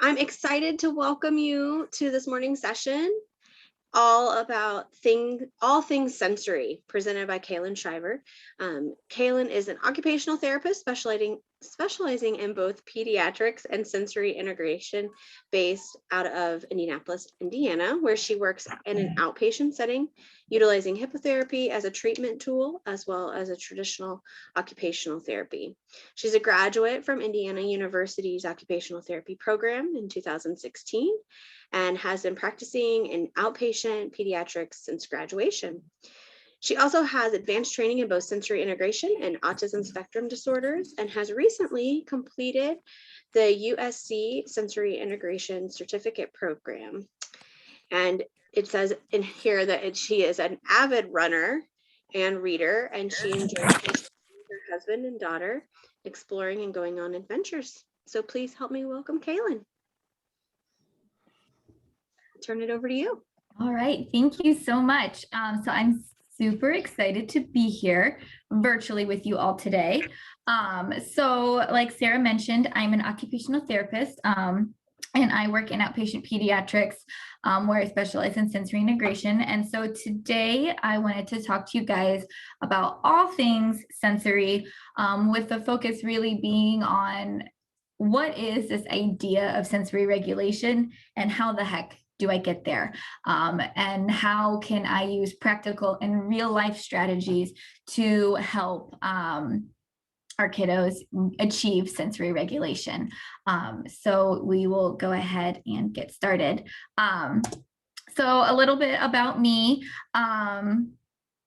I'm excited to welcome you to this morning session, all things sensory, presented by Kaylin Shriver. Kaylin is an occupational therapist specializing in both pediatrics and sensory integration, based out of Indianapolis, Indiana, where she works in an outpatient setting, utilizing hippotherapy as a treatment tool, as well as a traditional occupational therapy. She's a graduate from Indiana University's occupational therapy program in 2016 and has been practicing in outpatient pediatrics since graduation. She also has advanced training in both sensory integration and autism spectrum disorders, and has recently completed the USC Sensory Integration Certificate Program. And it says in here that she is an avid runner and reader, and she enjoys with her husband and daughter exploring and going on adventures. So please help me welcome Kaylin. Turn it over to you. All right, thank you so much. So I'm super excited to be here virtually with you all today. So like Sarah mentioned, I'm an occupational therapist, and I work in outpatient pediatrics, where I specialize in sensory integration. And so today I wanted to talk to you guys about all things sensory, with the focus really being on what is this idea of sensory regulation and how the heck do I get there? And how can I use practical and real life strategies to help our kiddos achieve sensory regulation? So we will go ahead and get started. So a little bit about me.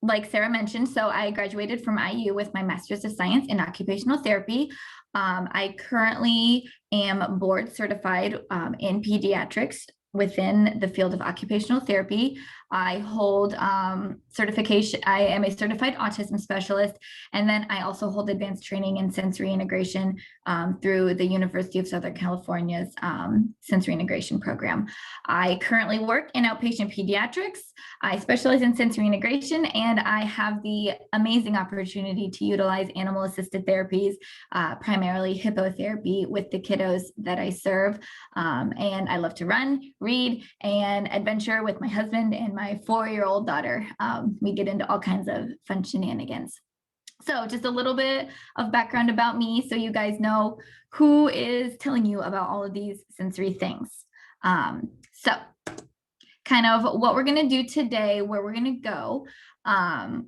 Like Sarah mentioned, so I graduated from IU with my Master's of Science in Occupational Therapy. I currently am board certified in pediatrics within the field of occupational therapy. I hold certification. I am a certified autism specialist, and then I also hold advanced training in sensory integration through the University of Southern California's sensory integration program. I currently work in outpatient pediatrics. I specialize in sensory integration, and I have the amazing opportunity to utilize animal-assisted therapies, primarily hippotherapy, with the kiddos that I serve. And I love to run, read, and adventure with my husband and my 4-year-old daughter. We get into all kinds of fun shenanigans. So just a little bit of background about me, so you guys know who is telling you about all of these sensory things. So kind of what we're going to do today, where we're going to go.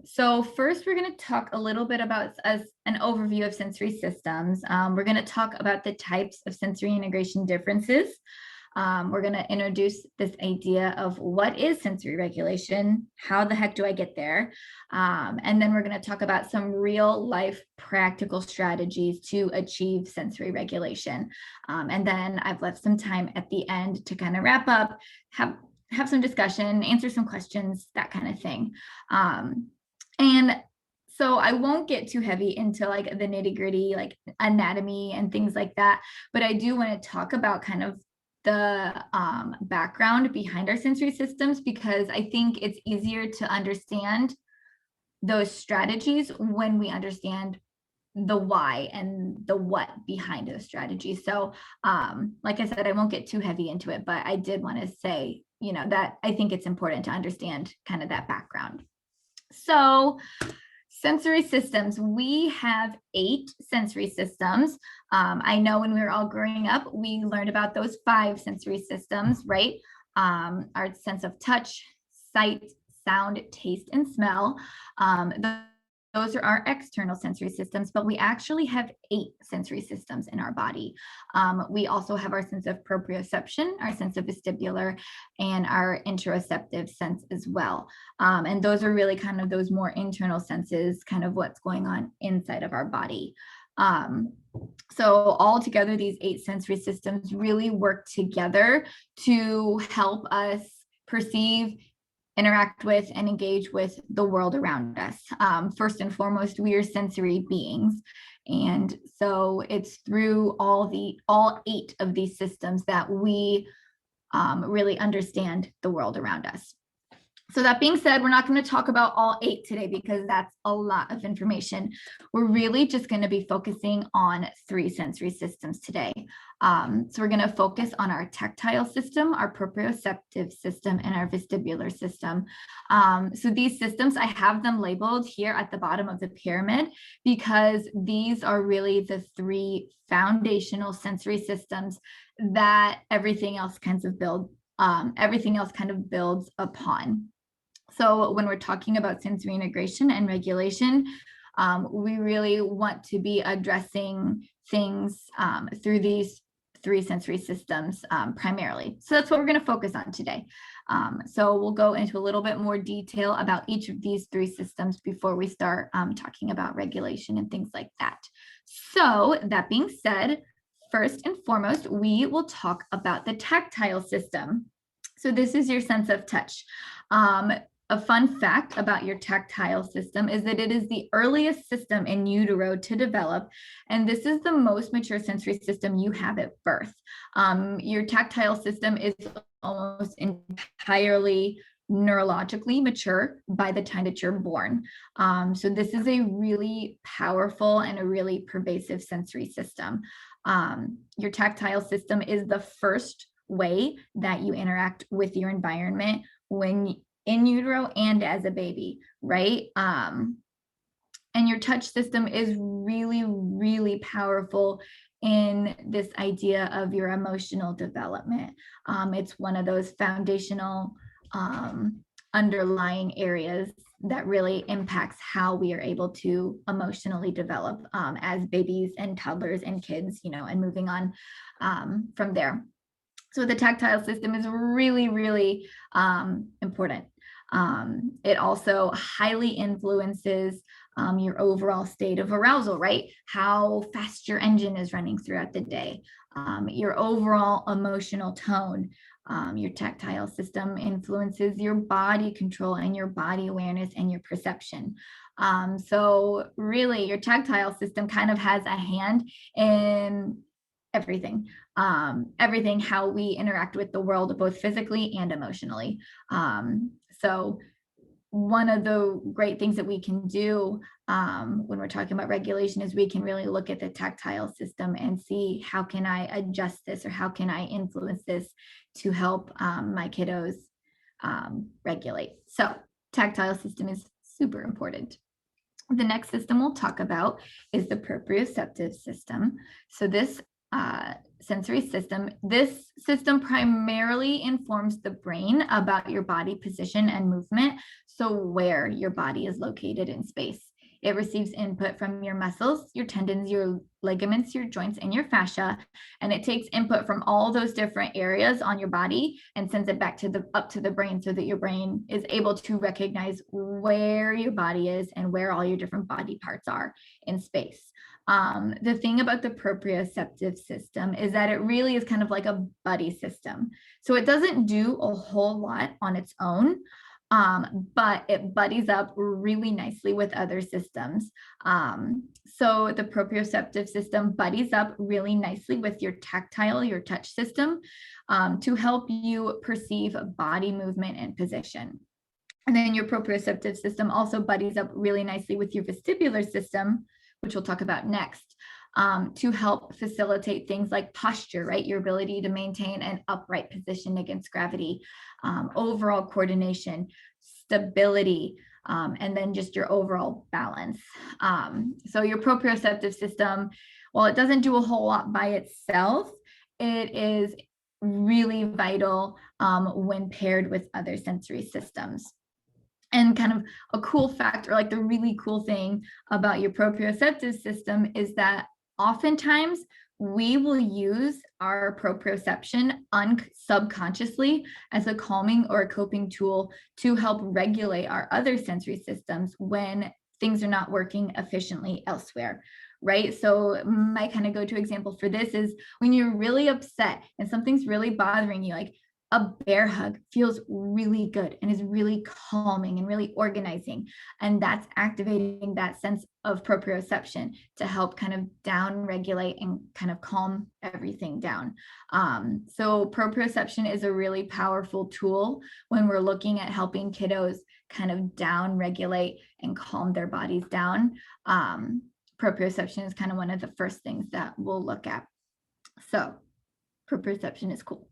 So first, we're going to talk a little bit about an overview of sensory systems. We're going to talk about the types of sensory integration differences. We're going to introduce this idea of what is sensory regulation, how the heck do I get there? And then we're going to talk about some real life practical strategies to achieve sensory regulation. And then I've left some time at the end to kind of wrap up, have some discussion, answer some questions, that kind of thing. And so I won't get too heavy into like the nitty gritty, like anatomy and things like that, but I do want to talk about kind of the background behind our sensory systems, because I think it's easier to understand those strategies when we understand the why and the what behind those strategies. So like I said, I won't get too heavy into it, but I did want to say, you know, that I think it's important to understand kind of that background. So sensory systems, we have 8 sensory systems. I know when we were all growing up, we learned about those 5 sensory systems, right? Our sense of touch, sight, sound, taste, and smell. Those are our external sensory systems, but we actually have 8 sensory systems in our body. We also have our sense of proprioception, our sense of vestibular, and our interoceptive sense as well. And those are really kind of those more internal senses, kind of what's going on inside of our body. So all together, these 8 sensory systems really work together to help us perceive, interact with, and engage with the world around us. First and foremost, we are sensory beings. And so it's through all 8 of these systems that we really understand the world around us. So that being said, we're not going to talk about all 8 today because that's a lot of information. We're really just going to be focusing on 3 sensory systems today. So we're going to focus on our tactile system, our proprioceptive system, and our vestibular system. So these systems, I have them labeled here at the bottom of the pyramid because these are really the 3 foundational sensory systems that everything else kind of builds upon. So when we're talking about sensory integration and regulation, we really want to be addressing things through these 3 sensory systems primarily. So that's what we're going to focus on today. So we'll go into a little bit more detail about each of these 3 systems before we start talking about regulation and things like that. So that being said, first and foremost, we will talk about the tactile system. So this is your sense of touch. A fun fact about your tactile system is that it is the earliest system in utero to develop, and this is the most mature sensory system you have at birth. Your tactile system is almost entirely neurologically mature by the time that you're born. So this is a really powerful and a really pervasive sensory system. Your tactile system is the first way that you interact with your environment when in utero and as a baby, right? And your touch system is really, really powerful in this idea of your emotional development. It's one of those foundational underlying areas that really impacts how we are able to emotionally develop as babies and toddlers and kids, and moving on from there. So the tactile system is really, really important. It also highly influences your overall state of arousal, right? How fast your engine is running throughout the day, your overall emotional tone. Your tactile system influences your body control and your body awareness and your perception. So really, your tactile system kind of has a hand in everything, how we interact with the world, both physically and emotionally. So one of the great things that we can do when we're talking about regulation is we can really look at the tactile system and see how can I adjust this or how can I influence this to help my kiddos regulate. So tactile system is super important. The next system we'll talk about is the proprioceptive system. So this sensory system. This system primarily informs the brain about your body position and movement, so where your body is located in space. It receives input from your muscles, your tendons, your ligaments, your joints, and your fascia, and it takes input from all those different areas on your body and sends it back up to the brain so that your brain is able to recognize where your body is and where all your different body parts are in space. The thing about the proprioceptive system is that it really is kind of like a buddy system. So it doesn't do a whole lot on its own, but it buddies up really nicely with other systems. So the proprioceptive system buddies up really nicely with your tactile, your touch system, to help you perceive body movement and position. And then your proprioceptive system also buddies up really nicely with your vestibular system, which we'll talk about next, to help facilitate things like posture, right? Your ability to maintain an upright position against gravity, overall coordination, stability, and then just your overall balance. So your proprioceptive system, while it doesn't do a whole lot by itself, it is really vital when paired with other sensory systems. And kind of a cool fact, or like the really cool thing about your proprioceptive system, is that oftentimes we will use our proprioception subconsciously as a calming or a coping tool to help regulate our other sensory systems when things are not working efficiently elsewhere. Right? So my kind of go-to example for this is when you're really upset and something's really bothering you, like a bear hug feels really good and is really calming and really organizing. And that's activating that sense of proprioception to help kind of down regulate and kind of calm everything down. So proprioception is a really powerful tool when we're looking at helping kiddos kind of down regulate and calm their bodies down. Proprioception is kind of one of the first things that we'll look at. So proprioception is cool.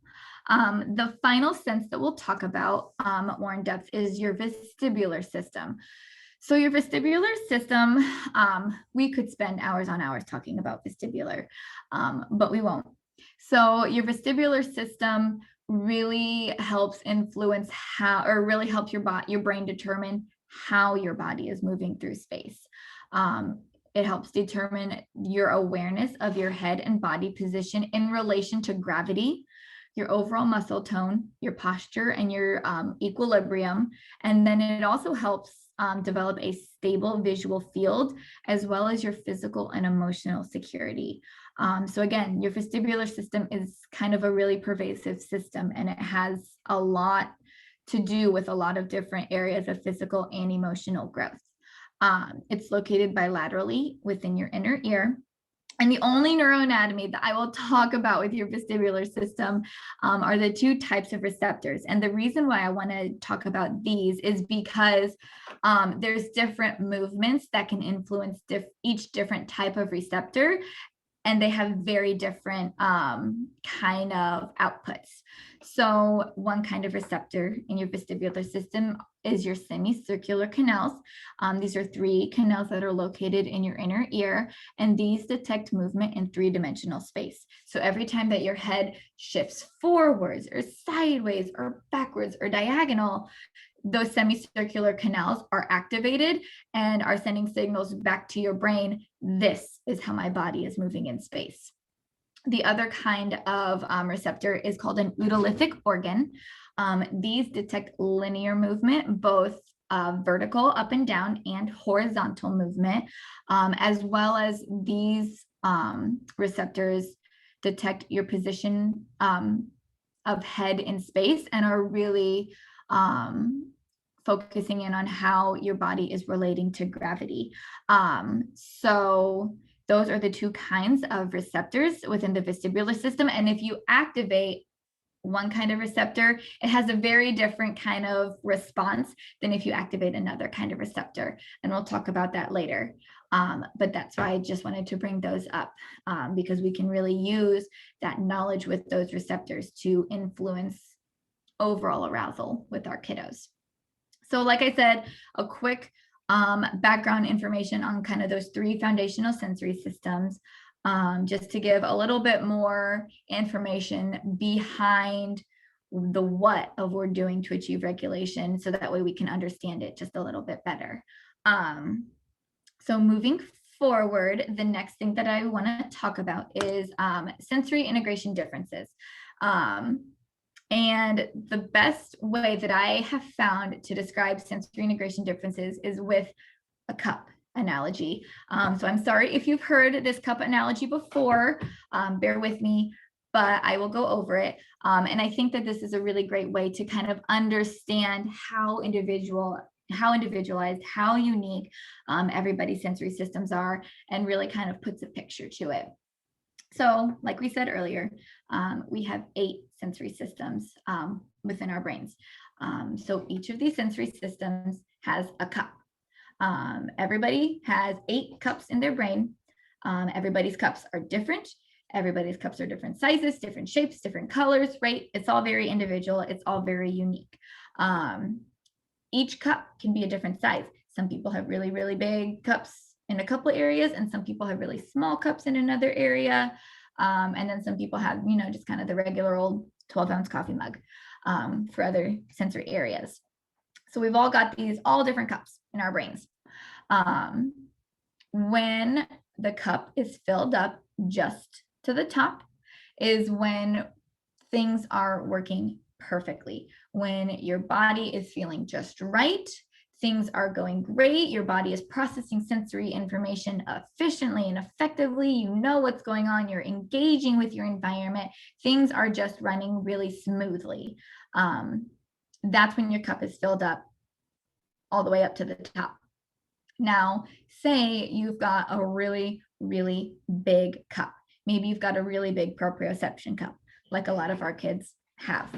The final sense that we'll talk about more in depth is your vestibular system. So your vestibular system, we could spend hours on hours talking about vestibular, but we won't. So your vestibular system really helps influence how, or really helps your brain determine how your body is moving through space. It helps determine your awareness of your head and body position in relation to gravity, your overall muscle tone, your posture, and your equilibrium. And then it also helps develop a stable visual field, as well as your physical and emotional security. So again, your vestibular system is kind of a really pervasive system, and it has a lot to do with a lot of different areas of physical and emotional growth. It's located bilaterally within your inner ear. And the only neuroanatomy that I will talk about with your vestibular system are the two types of receptors. And the reason why I want to talk about these is because there's different movements that can influence each different type of receptor, and they have very different kind of outputs. So one kind of receptor in your vestibular system is your semicircular canals. These are 3 canals that are located in your inner ear, and these detect movement in 3-dimensional space. So every time that your head shifts forwards or sideways or backwards or diagonal, those semicircular canals are activated and are sending signals back to your brain. This is how my body is moving in space. The other kind of receptor is called an otolithic organ. These detect linear movement, both vertical up and down and horizontal movement, as well as these receptors detect your position of head in space and are really focusing in on how your body is relating to gravity. So those are the 2 kinds of receptors within the vestibular system. And if you activate one kind of receptor, it has a very different kind of response than if you activate another kind of receptor. And we'll talk about that later. But that's why I just wanted to bring those up, because we can really use that knowledge with those receptors to influence overall arousal with our kiddos. So like I said, a quick background information on kind of those 3 foundational sensory systems, just to give a little bit more information behind the what of we're doing to achieve regulation, so that way we can understand it just a little bit better. So moving forward, the next thing that I want to talk about is sensory integration differences. And the best way that I have found to describe sensory integration differences is with a cup analogy. So I'm sorry if you've heard this cup analogy before, bear with me, but I will go over it. And I think that this is a really great way to kind of understand how individualized, how unique everybody's sensory systems are, and really kind of puts a picture to it. So like we said earlier, we have 8 sensory systems within our brains. So each of these sensory systems has a cup. Everybody has 8 cups in their brain. Everybody's cups are different. Everybody's cups are different sizes, different shapes, different colors, right? It's all very individual. It's all very unique. Each cup can be a different size. Some people have really, really big cups in a couple of areas, and some people have really small cups in another area. And then some people have, just kind of the regular old 12-ounce coffee mug for other sensory areas. So we've all got these all different cups in our brains. When the cup is filled up just to the top is when things are working perfectly. When your body is feeling just right, things are going great. Your body is processing sensory information efficiently and effectively. You know what's going on. You're engaging with your environment. Things are just running really smoothly. That's when your cup is filled up all the way up to the top. Now, say you've got a really, really big cup. Maybe you've got a really big proprioception cup, like a lot of our kids have.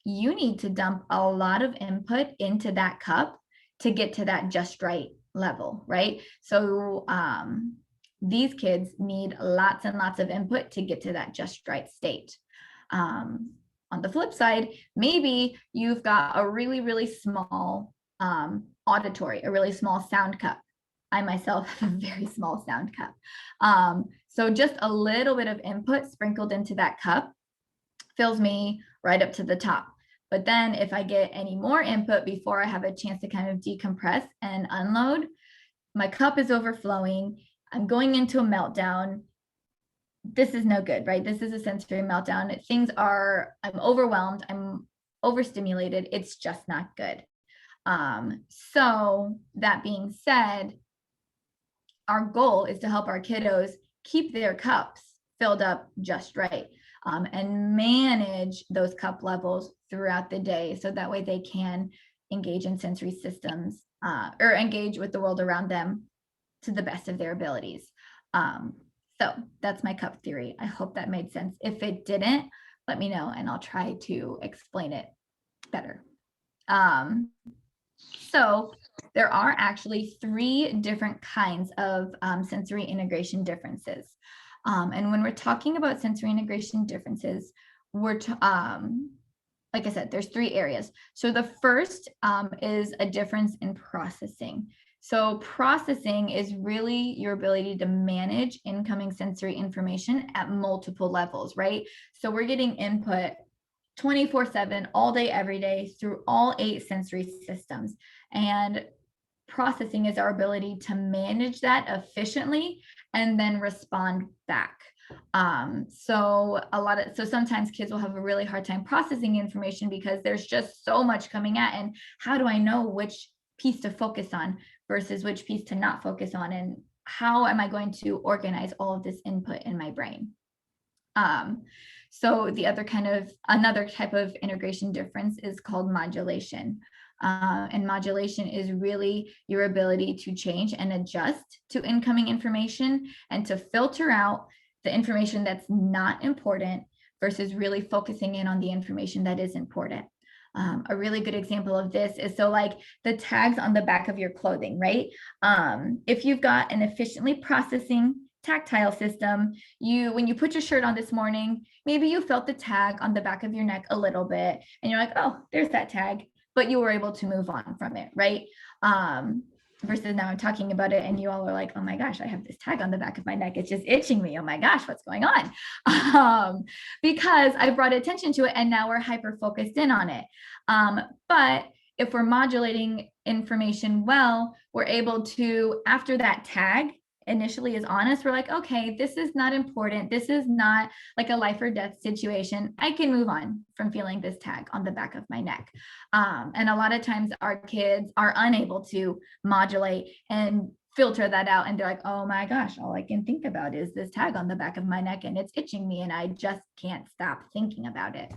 You need to dump a lot of input into that cup to get to that just right level, right? So these kids need lots and lots of input to get to that just right state. On the flip side, maybe you've got a really, really small auditory, a really small sound cup. I myself have a very small sound cup. So just a little bit of input sprinkled into that cup fills me right up to the top. But then if I get any more input before I have a chance to kind of decompress and unload, my cup is overflowing. I'm going into a meltdown. This is no good, right? This is a sensory meltdown. I'm overwhelmed. I'm overstimulated. It's just not good. So that being said, our goal is to help our kiddos keep their cups filled up just right, and manage those cup levels throughout the day. So that way they can engage in sensory systems or engage with the world around them to the best of their abilities. So that's my cup theory. I hope that made sense. If it didn't, let me know and I'll try to explain it better. So there are actually 3 different kinds of sensory integration differences. And when we're talking about sensory integration differences, like I said, there's 3 areas. So the first is a difference in processing. So processing is really your ability to manage incoming sensory information at multiple levels, right? So we're getting input 24/7, all day, every day through all 8 sensory systems. And processing is our ability to manage that efficiently and then respond back. So sometimes kids will have a really hard time processing information because there's just so much coming at, and how do I know which piece to focus on versus which piece to not focus on, and how am I going to organize all of this input in my brain? So another type of integration difference is called modulation. And modulation is really your ability to change and adjust to incoming information and to filter out the information that's not important versus really focusing in on the information that is important. A really good example of this is like the tags on the back of your clothing, right? If you've got an efficiently processing tactile system, when you put your shirt on this morning, maybe you felt the tag on the back of your neck a little bit and you're like, oh, there's that tag, but you were able to move on from it, right? Versus now I'm talking about it and you all are like, oh my gosh, I have this tag on the back of my neck. It's just itching me. Oh my gosh, what's going on? Because I brought attention to it and now we're hyper focused in on it. But if we're modulating information well, we're able to, after that tag initially is honest, we're like, okay, this is not important. This is not like a life or death situation. I can move on from feeling this tag on the back of my neck. And a lot of times our kids are unable to modulate and filter that out. And they're like, oh my gosh, all I can think about is this tag on the back of my neck and it's itching me and I just can't stop thinking about it.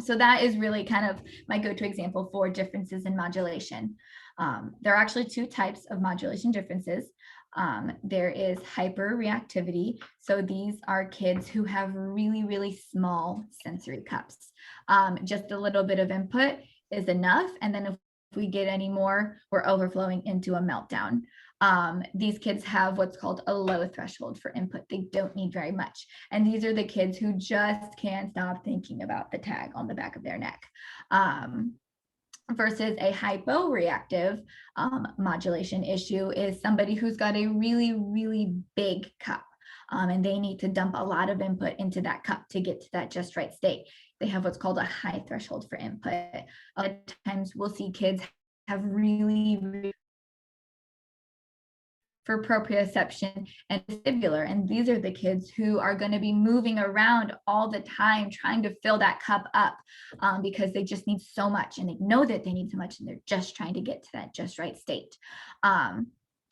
So that is really kind of my go-to example for differences in modulation. There are actually 2 types of modulation differences. There is hyperreactivity. So these are kids who have really, really small sensory cups. Just a little bit of input is enough. And then if we get any more, we're overflowing into a meltdown. These kids have what's called a low threshold for input. They don't need very much. And these are the kids who just can't stop thinking about the tag on the back of their neck. Versus a hyporeactive modulation issue is somebody who's got a really, really big cup, and they need to dump a lot of input into that cup to get to that just right state. They have what's called a high threshold for input. A lot of times we'll see kids have really, really for proprioception and vestibular. And these are the kids who are going to be moving around all the time, trying to fill that cup up because they just need so much, and they know that they need so much, and they're just trying to get to that just right state.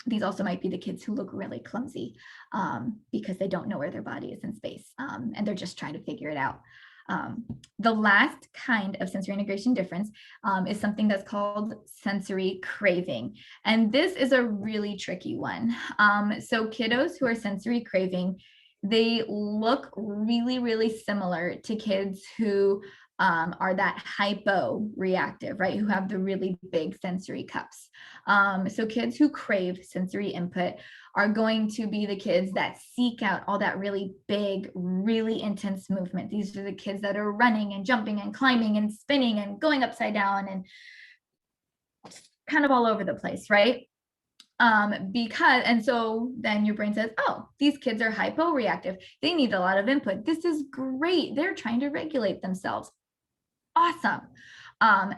These also might be the kids who look really clumsy because they don't know where their body is in space, and they're just trying to figure it out. The last kind of sensory integration difference is something that's called sensory craving. And this is a really tricky one. So kiddos who are sensory craving, they look really, really similar to kids who are that hypo-reactive, right? Who have the really big sensory cups. So kids who crave sensory input are going to be the kids that seek out all that really big, really intense movement. These are the kids that are running and jumping and climbing and spinning and going upside down and kind of all over the place, right? And so then your brain says, oh, these kids are hypo-reactive. They need a lot of input. This is great. They're trying to regulate themselves. Awesome.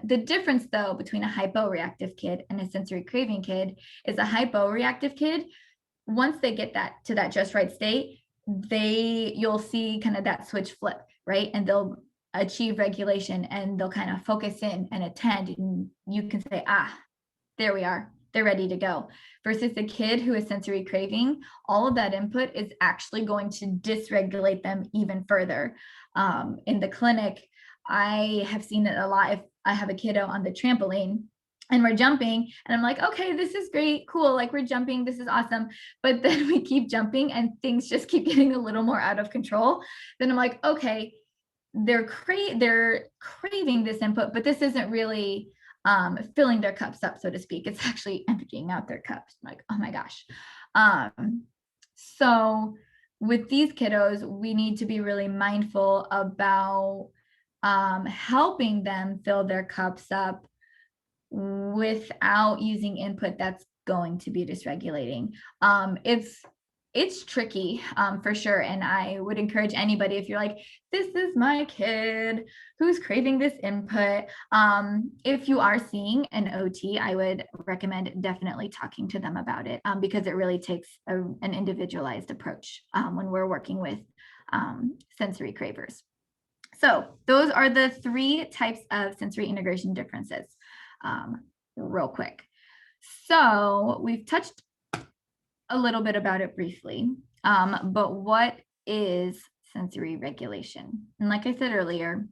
The difference though between a hypo-reactive kid and a sensory craving kid is a hypo-reactive kid, once they get that to that just right state, you'll see kind of that switch flip, right? And they'll achieve regulation, and they'll kind of focus in and attend, and you can say, there we are. They're ready to go. Versus the kid who is sensory craving, all of that input is actually going to dysregulate them even further. In the clinic, I have seen it a lot. If I have a kiddo on the trampoline and we're jumping, and I'm like, okay, this is great, cool, like we're jumping, this is awesome. But then we keep jumping and things just keep getting a little more out of control. Then I'm like, okay, they're craving this input, but this isn't really filling their cups up, so to speak. It's actually emptying out their cups. I'm like, oh my gosh. So with these kiddos, we need to be really mindful about helping them fill their cups up without using input that's going to be dysregulating. It's tricky for sure. And I would encourage anybody, if you're like, this is my kid who's craving this input, if you are seeing an OT, I would recommend definitely talking to them about it because it really takes an individualized approach when we're working with sensory cravers. So those are the 3 types of sensory integration differences, real quick. So we've touched a little bit about it briefly, but what is sensory regulation? And like I said earlier,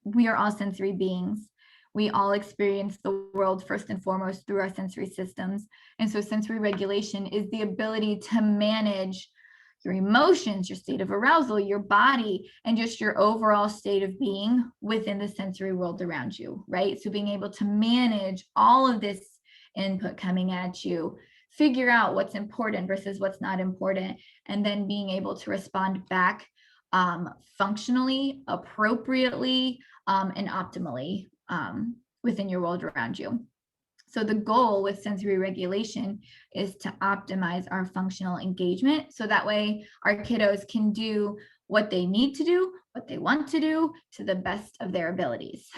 we are all sensory beings. We all experience the world first and foremost through our sensory systems. And so sensory regulation is the ability to manage your emotions, your state of arousal, your body, and just your overall state of being within the sensory world around you, right? So being able to manage all of this input coming at you, figure out what's important versus what's not important, and then being able to respond back functionally, appropriately, and optimally within your world around you. So the goal with sensory regulation is to optimize our functional engagement. So that way our kiddos can do what they need to do, what they want to do to the best of their abilities,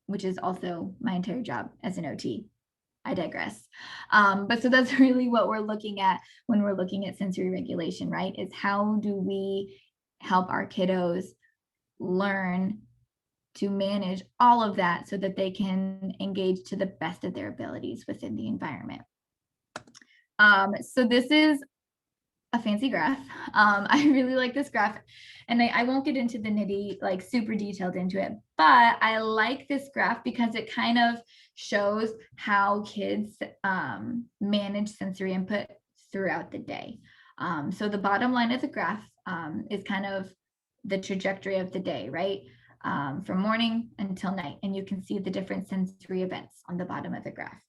which is also my entire job as an OT. I digress. But so that's really what we're looking at when we're looking at sensory regulation, right? Is how do we help our kiddos learn to manage all of that so that they can engage to the best of their abilities within the environment. So this is a fancy graph. I really like this graph, and I won't get into the nitty, like super detailed into it, but I like this graph because it kind of shows how kids manage sensory input throughout the day. So the bottom line of the graph is kind of the trajectory of the day, right? From morning until night, and you can see the different sensory events on the bottom of the graph.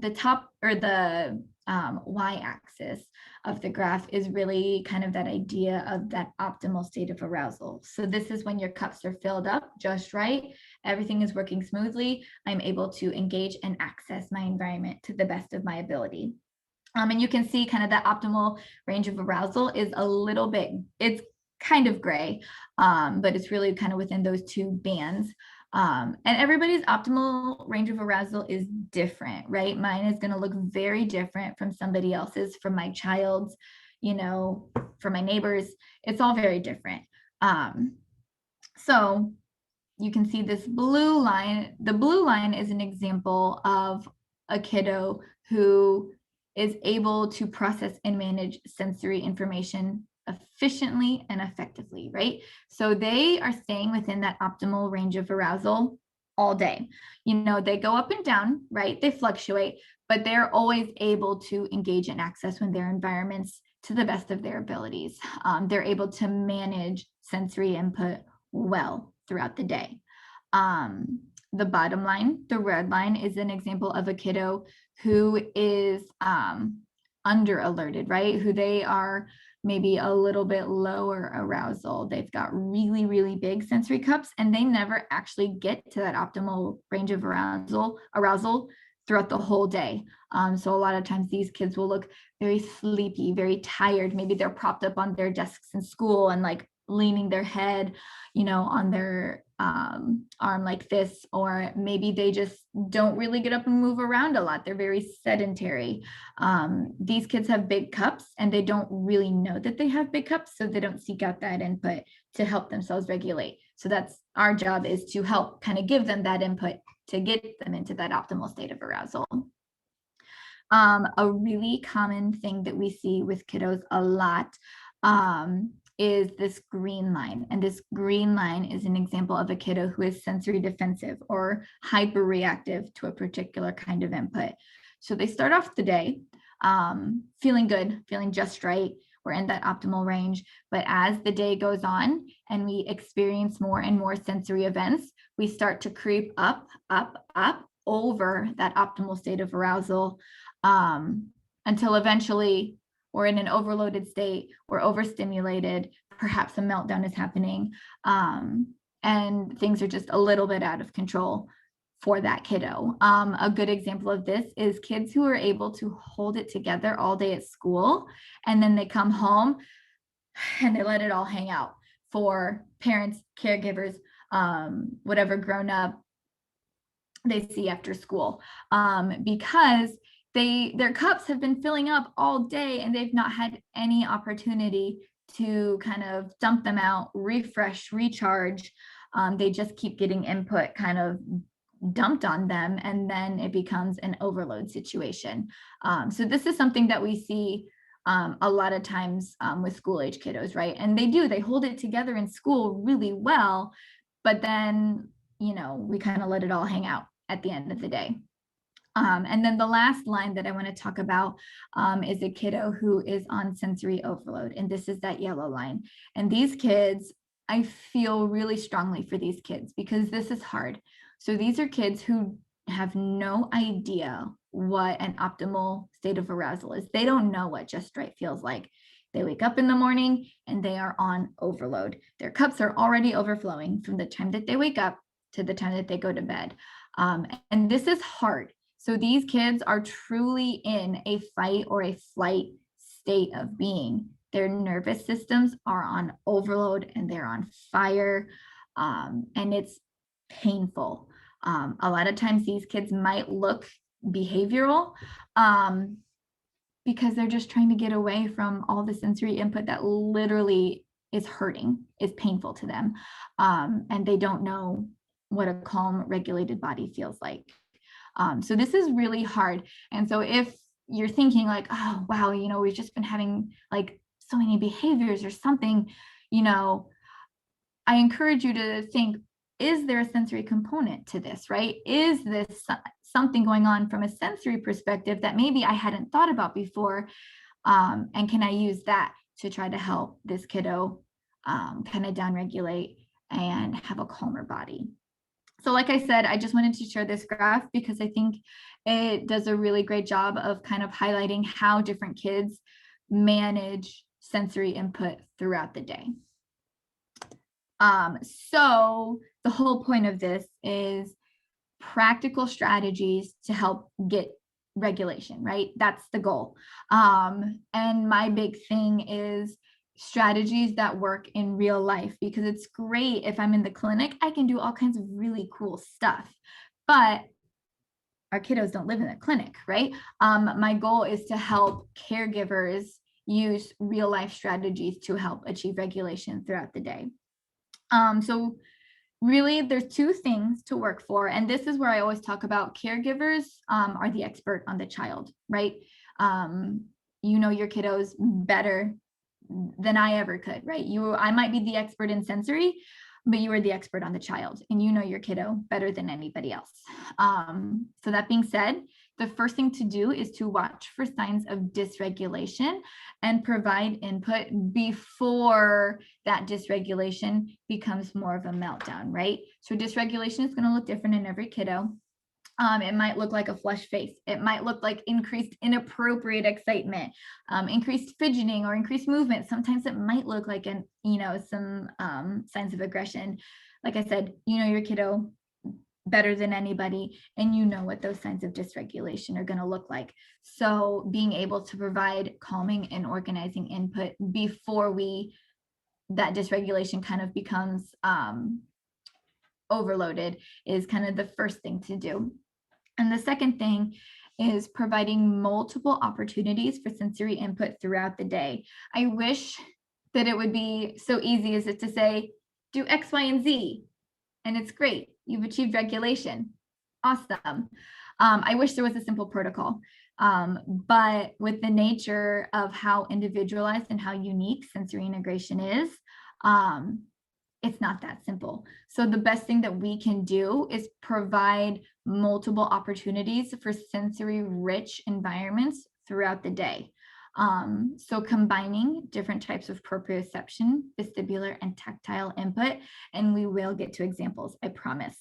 The top, or the y-axis of the graph, is really kind of that idea of that optimal state of arousal. So this is when your cups are filled up just right, everything is working smoothly, I'm able to engage and access my environment to the best of my ability. And you can see kind of that optimal range of arousal is a little bit, it's kind of gray, but it's really kind of within those 2 bands. And everybody's optimal range of arousal is different, right? Mine is going to look very different from somebody else's, from my child's, from my neighbors. It's all very different. So you can see this blue line. The blue line is an example of a kiddo who is able to process and manage sensory information efficiently and effectively, right? So they are staying within that optimal range of arousal all day. They go up and down, right? They fluctuate, but they're always able to engage and access when their environments to the best of their abilities. They're able to manage sensory input well throughout the day. The bottom line, the red line, is an example of a kiddo who is under alerted, right? Who they are maybe a little bit lower arousal. They've got really, really big sensory cups, and they never actually get to that optimal range of arousal throughout the whole day. So a lot of times these kids will look very sleepy, very tired. Maybe they're propped up on their desks in school and like leaning their head, on their arm like this, or maybe they just don't really get up and move around a lot. They're very sedentary. These kids have big cups and they don't really know that they have big cups, so they don't seek out that input to help themselves regulate. So that's our job, is to help kind of give them that input to get them into that optimal state of arousal. A really common thing that we see with kiddos a lot is this green line. And this green line is an example of a kiddo who is sensory defensive or hyperreactive to a particular kind of input. So they start off the day feeling good, feeling just right. We're in that optimal range. But as the day goes on and we experience more and more sensory events, we start to creep up over that optimal state of arousal until eventually we're in an overloaded state, we're overstimulated, perhaps a meltdown is happening, and things are just a little bit out of control for that kiddo. A good example of this is kids who are able to hold it together all day at school, and then they come home and they let it all hang out for parents, caregivers, whatever grown up they see after school, because their cups have been filling up all day and they've not had any opportunity to kind of dump them out, refresh, recharge. They just keep getting input kind of dumped on them, and then it becomes an overload situation. So this is something that we see a lot of times with school age kiddos, right? And they hold it together in school really well, but then, we kind of let it all hang out at the end of the day. And then the last line that I want to talk about is a kiddo who is on sensory overload. And this is that yellow line. And these kids, I feel really strongly for these kids because this is hard. So these are kids who have no idea what an optimal state of arousal is. They don't know what just right feels like. They wake up in the morning and they are on overload. Their cups are already overflowing from the time that they wake up to the time that they go to bed. And this is hard. So these kids are truly in a fight or a flight state of being. Their nervous systems are on overload and they're on fire, and it's painful. A lot of times these kids might look behavioral because they're just trying to get away from all the sensory input that literally is hurting, is painful to them, and they don't know what a calm, regulated body feels like. So this is really hard. And so if you're thinking like, oh, wow, we've just been having like so many behaviors or something, I encourage you to think, is there a sensory component to this, right? Is this something going on from a sensory perspective that maybe I hadn't thought about before? And can I use that to try to help this kiddo kind of downregulate and have a calmer body? So like I said, I just wanted to share this graph because I think it does a really great job of kind of highlighting how different kids manage sensory input throughout the day. So the whole point of this is practical strategies to help get regulation, right? That's the goal. And my big thing is strategies that work in real life, because it's great if I'm in the clinic, I can do all kinds of really cool stuff, but our kiddos don't live in the clinic, right? My goal is to help caregivers use real life strategies to help achieve regulation throughout the day. So really, there's two things to work for. And this is where I always talk about caregivers are the expert on the child, right? You know your kiddos better than I ever could, right? I might be the expert in sensory, but you are the expert on the child and you know your kiddo better than anybody else. So that being said, the first thing to do is to watch for signs of dysregulation and provide input before that dysregulation becomes more of a meltdown, right? So dysregulation is going to look different in every kiddo. It might look like a flushed face. It might look like increased inappropriate excitement, increased fidgeting or increased movement. Sometimes it might look like some signs of aggression. Like I said, you know your kiddo better than anybody, and you know what those signs of dysregulation are going to look like. So being able to provide calming and organizing input before that dysregulation kind of becomes overloaded is kind of the first thing to do. And the second thing is providing multiple opportunities for sensory input throughout the day. I wish that it would be so easy as it to say, do X, Y, and Z, and it's great. You've achieved regulation. Awesome. I wish there was a simple protocol, but with the nature of how individualized and how unique sensory integration is, it's not that simple. So the best thing that we can do is provide multiple opportunities for sensory rich environments throughout the day. So combining different types of proprioception, vestibular, and tactile input, and we will get to examples, I promise,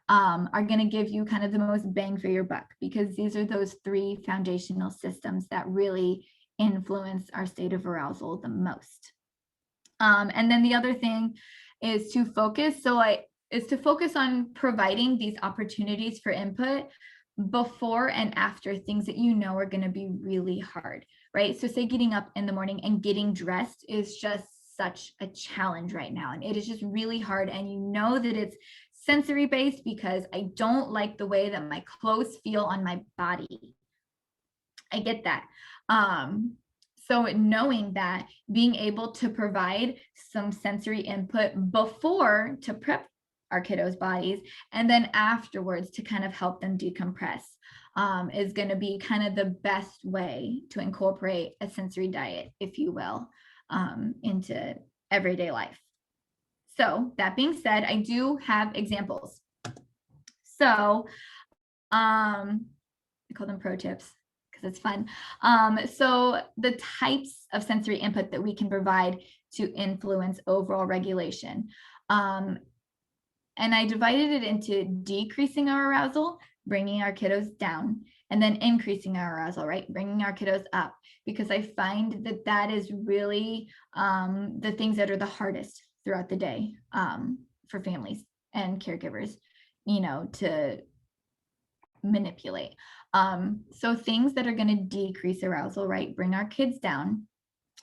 are going to give you kind of the most bang for your buck, because these are those three foundational systems that really influence our state of arousal the most. And then the other thing is to focus. Is to focus on providing these opportunities for input before and after things that you know are going to be really hard, right? So say getting up in the morning and getting dressed is just such a challenge right now. And it is just really hard. And you know that it's sensory based because I don't like the way that my clothes feel on my body. I get that. So knowing that, being able to provide some sensory input before to prep our kiddos' bodies, and then afterwards to kind of help them decompress is going to be kind of the best way to incorporate a sensory diet, if you will, into everyday life. So that being said, I do have examples. So I call them pro tips because it's fun. So the types of sensory input that we can provide to influence overall regulation. And I divided it into decreasing our arousal, bringing our kiddos down, and then increasing our arousal, right? Bringing our kiddos up, because I find that that is really the things that are the hardest throughout the day for families and caregivers, to manipulate. So things that are going to decrease arousal, right? Bring our kids down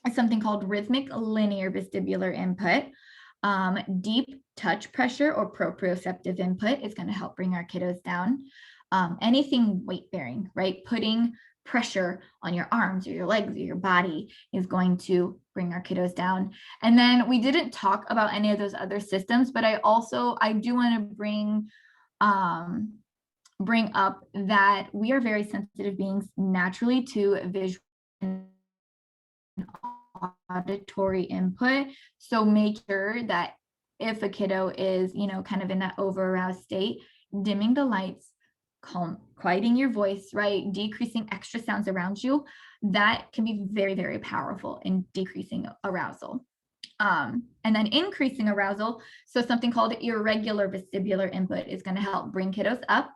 is something called rhythmic linear vestibular input. Deep touch pressure or proprioceptive input is going to help bring our kiddos down. Anything weight bearing, right? Putting pressure on your arms or your legs or your body is going to bring our kiddos down. And then we didn't talk about any of those other systems, but I do want to bring up that we are very sensitive beings naturally to visual and auditory input. So make sure that if a kiddo is, kind of in that over aroused state, dimming the lights, quieting your voice, right? Decreasing extra sounds around you, that can be very, very powerful in decreasing arousal. And then increasing arousal. So something called irregular vestibular input is going to help bring kiddos up.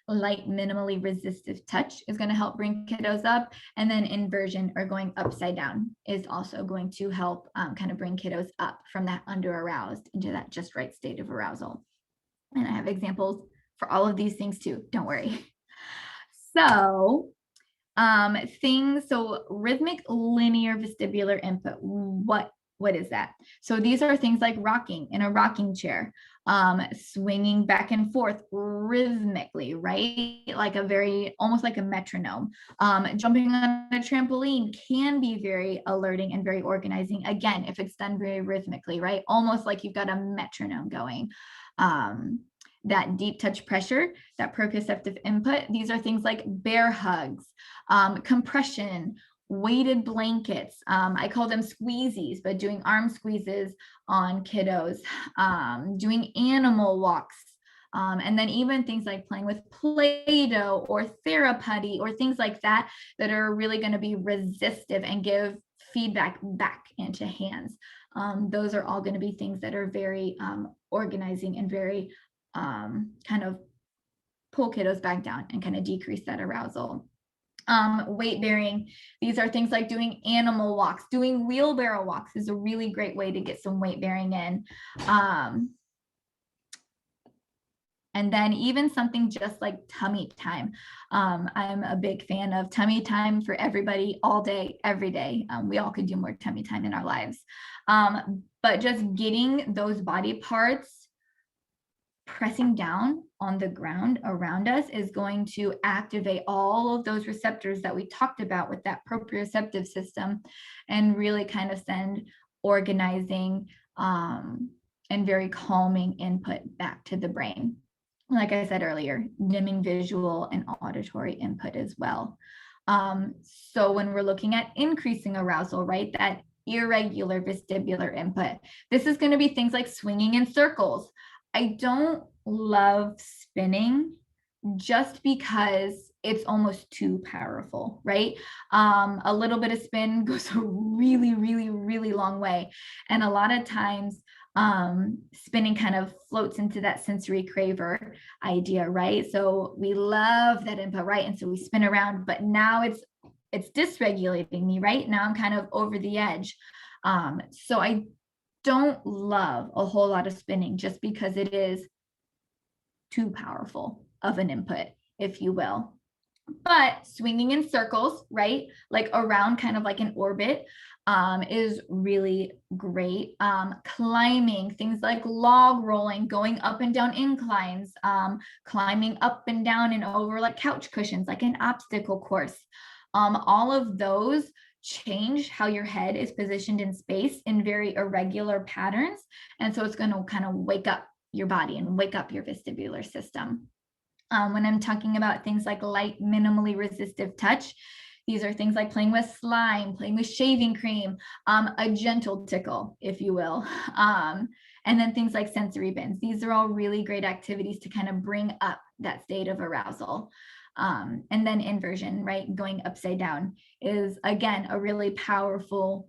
Light, minimally resistive touch is going to help bring kiddos up. And then inversion, or going upside down, is also going to help kind of bring kiddos up from that under aroused into that just right state of arousal. And I have examples for all of these things too, don't worry. So So rhythmic linear vestibular input, what is that? So these are things like rocking in a rocking chair, swinging back and forth rhythmically, right? Like almost like a metronome. Jumping on a trampoline can be very alerting and very organizing. Again, if it's done very rhythmically, right? Almost like you've got a metronome going. That deep touch pressure, that proprioceptive input, these are things like bear hugs, compression, weighted blankets. I call them squeezies, but doing arm squeezes on kiddos, doing animal walks, and then even things like playing with Play-Doh or Theraputty or things like that that are really going to be resistive and give feedback back into hands. Those are all going to be things that are very organizing and very kind of pull kiddos back down and kind of decrease that arousal. Weight bearing, these are things like doing animal walks. Doing wheelbarrow walks is a really great way to get some weight bearing in. And then even something just like tummy time. I'm a big fan of tummy time for everybody all day, every day. We all could do more tummy time in our lives. But just getting those body parts pressing down on the ground around us is going to activate all of those receptors that we talked about with that proprioceptive system and really kind of send organizing and very calming input back to the brain. Like I said earlier, dimming visual and auditory input as well. So when we're looking at increasing arousal, right, that irregular vestibular input, this is going to be things like swinging in circles. I don't love spinning just because it's almost too powerful, right? A little bit of spin goes a really, really, really long way. And a lot of times spinning kind of floats into that sensory craver idea, right? So we love that input, right? And so we spin around, but now it's dysregulating me, right? Now I'm kind of over the edge. So I don't love a whole lot of spinning just because it is too powerful of an input, if you will. But swinging in circles, right, like around kind of like an orbit, is really great. Climbing, things like log rolling, going up and down inclines, climbing up and down and over like couch cushions, like an obstacle course. All of those change how your head is positioned in space in very irregular patterns. And so it's going to kind of wake up your body and wake up your vestibular system. When I'm talking about things like light, minimally resistive touch, these are things like playing with slime, playing with shaving cream, a gentle tickle, if you will. And then things like sensory bends. These are all really great activities to kind of bring up that state of arousal. And then inversion, right? Going upside down is, again, a really powerful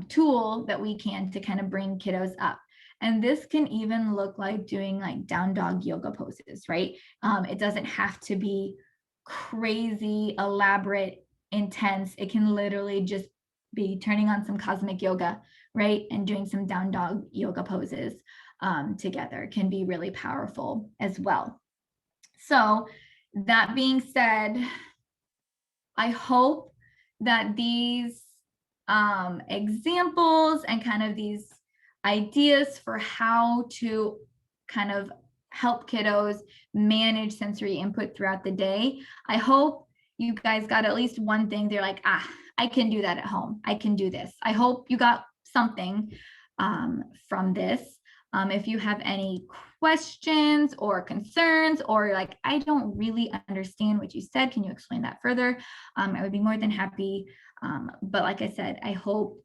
tool that we can to kind of bring kiddos up. And this can even look like doing like down dog yoga poses, right? It doesn't have to be crazy, elaborate, intense. It can literally just be turning on some cosmic yoga, right? And doing some down dog yoga poses together can be really powerful as well. So that being said, I hope that these examples and kind of these ideas for how to kind of help kiddos manage sensory input throughout the day, I hope you guys got at least one thing. They're like, I can do that at home. I can do this. I hope you got something from this. If you have any questions or concerns, or like, I don't really understand what you said, can you explain that further? I would be more than happy. But like I said, I hope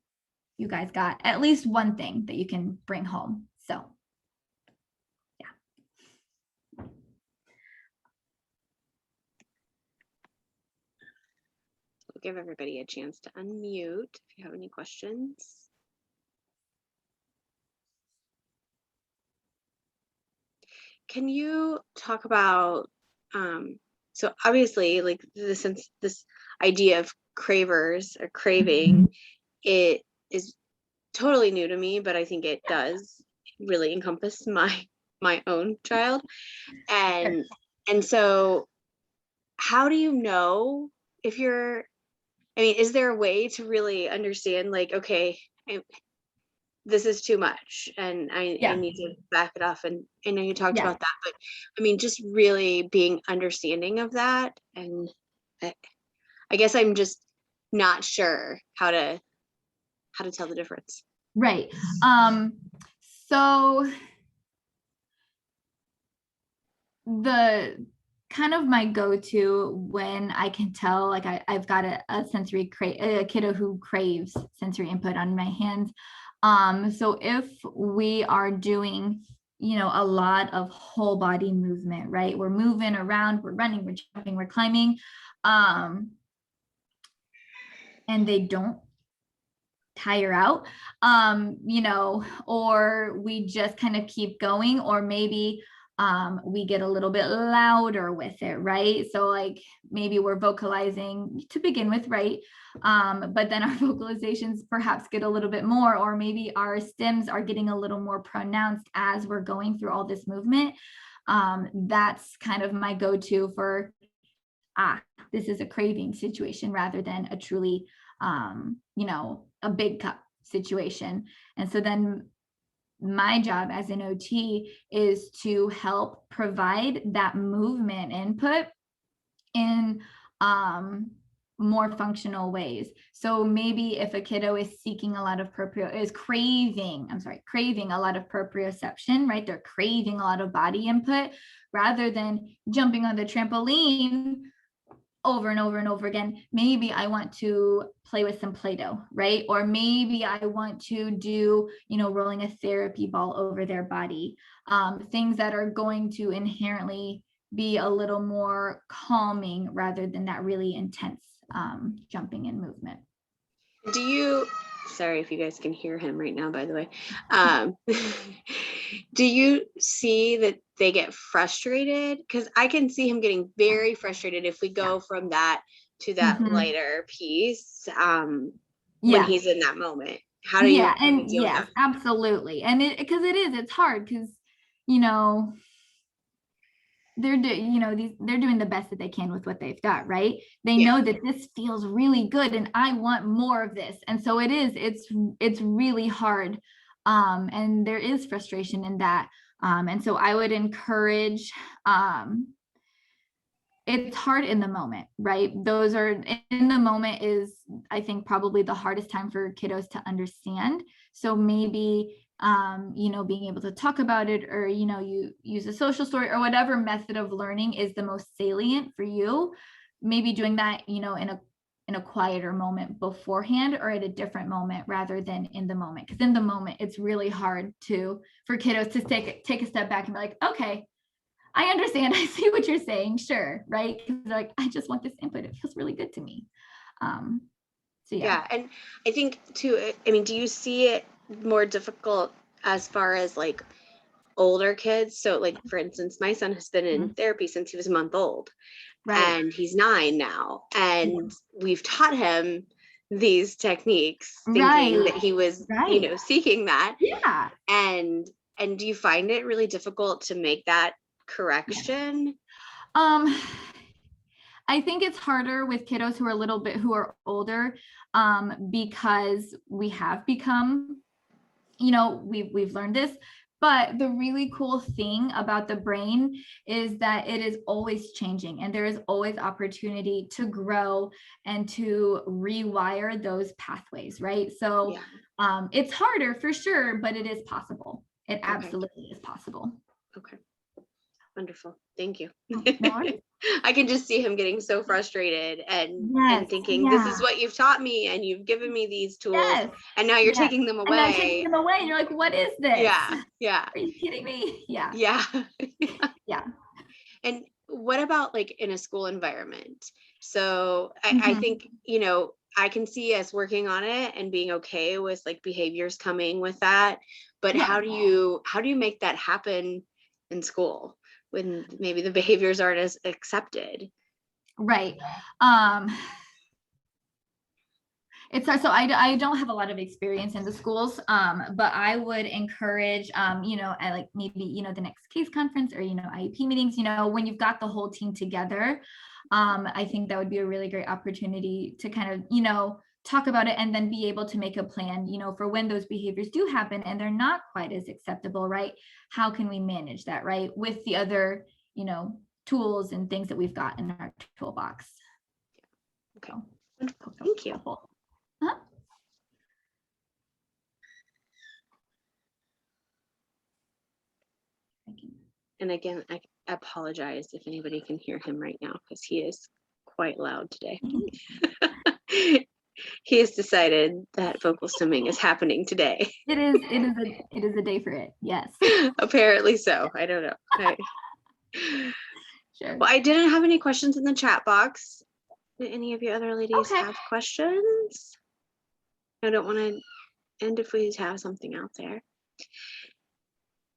you guys got at least one thing that you can bring home. So yeah. We'll give everybody a chance to unmute if you have any questions. Can you talk about, so obviously like this idea of cravers or craving, it is totally new to me, but I think it does really encompass my own child. And so how do you know if you're, I mean, is there a way to really understand, like, okay, this is too much and I need to back it off? And I know you talked about that, but I mean, just really being understanding of that. And I guess I'm just not sure how to tell the difference. Right. So the kind of my go-to when I can tell, like I've got a kiddo who craves sensory input on my hands. So if we are doing, a lot of whole body movement, right? We're moving around, we're running, we're jumping, we're climbing, and they don't tire out, or we just kind of keep going, or maybe we get a little bit louder with it, right? So like maybe we're vocalizing to begin with, right? But then our vocalizations perhaps get a little bit more, or maybe our stems are getting a little more pronounced as we're going through all this movement. That's kind of my go-to for, this is a craving situation rather than a truly, a big cup situation. And so then my job as an OT is to help provide that movement input in more functional ways. So maybe if a kiddo is seeking a lot of craving a lot of proprioception, right? They're craving a lot of body input rather than jumping on the trampoline over and over and over again. Maybe I want to play with some Play-Doh, right? Or maybe I want to do, rolling a therapy ball over their body. Things that are going to inherently be a little more calming rather than that really intense jumping and movement. Sorry if you guys can hear him right now, by the way. Do you see that they get frustrated? Because I can see him getting very frustrated if we go from that to that lighter piece when he's in that moment. How do you deal with that? Absolutely. And it's hard because, they're doing the best that they can with what they've got, right? They know that this feels really good and I want more of this. And so it's really hard. And there is frustration in that. And so I would encourage, it's hard in the moment, right? In the moment is, I think, probably the hardest time for kiddos to understand. So maybe being able to talk about it, or you use a social story or whatever method of learning is the most salient for you, maybe doing that in a quieter moment beforehand, or at a different moment rather than in the moment. Because in the moment it's really hard for kiddos to take a step back and be like, okay, I understand, I see what you're saying, sure, right? Because they're like, I just want this input, it feels really good to me. And I think too, I mean, do you see it more difficult as far as like older kids? So like, for instance, my son has been in therapy since he was a month old, and he's 9 now, and we've taught him these techniques thinking that he was seeking that. And do you find it really difficult to make that correction? I think it's harder with kiddos who are older, because we have become, we've learned this. But the really cool thing about the brain is that it is always changing, and there is always opportunity to grow and to rewire those pathways, right? So it's harder for sure, but it is possible. It absolutely is possible. Okay. Wonderful. Thank you. I can just see him getting so frustrated and thinking, this is what you've taught me, and you've given me these tools, and now you're taking them away. And you're like, what is this? Yeah. Are you kidding me? Yeah. And what about like in a school environment? So I think, I can see us working on it and being okay with like behaviors coming with that. But how do you make that happen in school when maybe the behaviors aren't as accepted? Right. It's so I don't have a lot of experience in the schools, but I would encourage, I like maybe, the next case conference or, IEP meetings, when you've got the whole team together, I think that would be a really great opportunity to kind of, talk about it and then be able to make a plan, for when those behaviors do happen and they're not quite as acceptable, right? How can we manage that, right? With the other, tools and things that we've got in our toolbox. Okay. So, Wonderful. Thank you. Uh-huh. And again, I apologize if anybody can hear him right now because he is quite loud today. He has decided that vocal stimming is happening today. It is a day for it. Yes. Apparently so. I don't know. Sure. Well, I didn't have any questions in the chat box. Did any of you other ladies Okay. have questions? I don't want to end if we have something out there.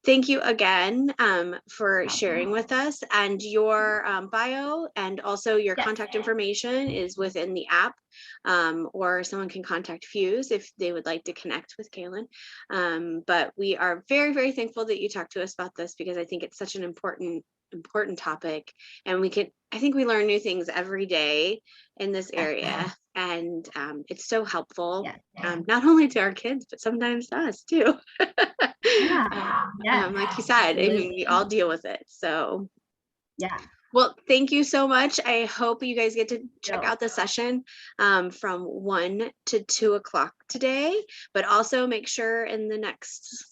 Thank you again for sharing with us, and your bio and also your contact information is within the app, or someone can contact Fuse if they would like to connect with Kaylin. But we are very, very thankful that you talked to us about this because I think it's such an important topic, and I think we learn new things every day in this area, and it's so helpful, not only to our kids, but sometimes to us too. Like you said, I mean, we all deal with it. So well, thank you so much. I hope you guys get to check out the session from 1 to 2 o'clock today, but also make sure in the next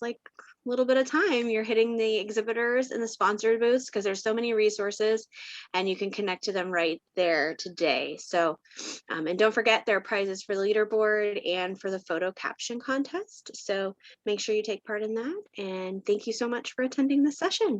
little bit of time you're hitting the exhibitors and the sponsored booths because there's so many resources and you can connect to them right there today. So and don't forget there are prizes for the leaderboard and for the photo caption contest, so make sure you take part in that. And thank you so much for attending this session.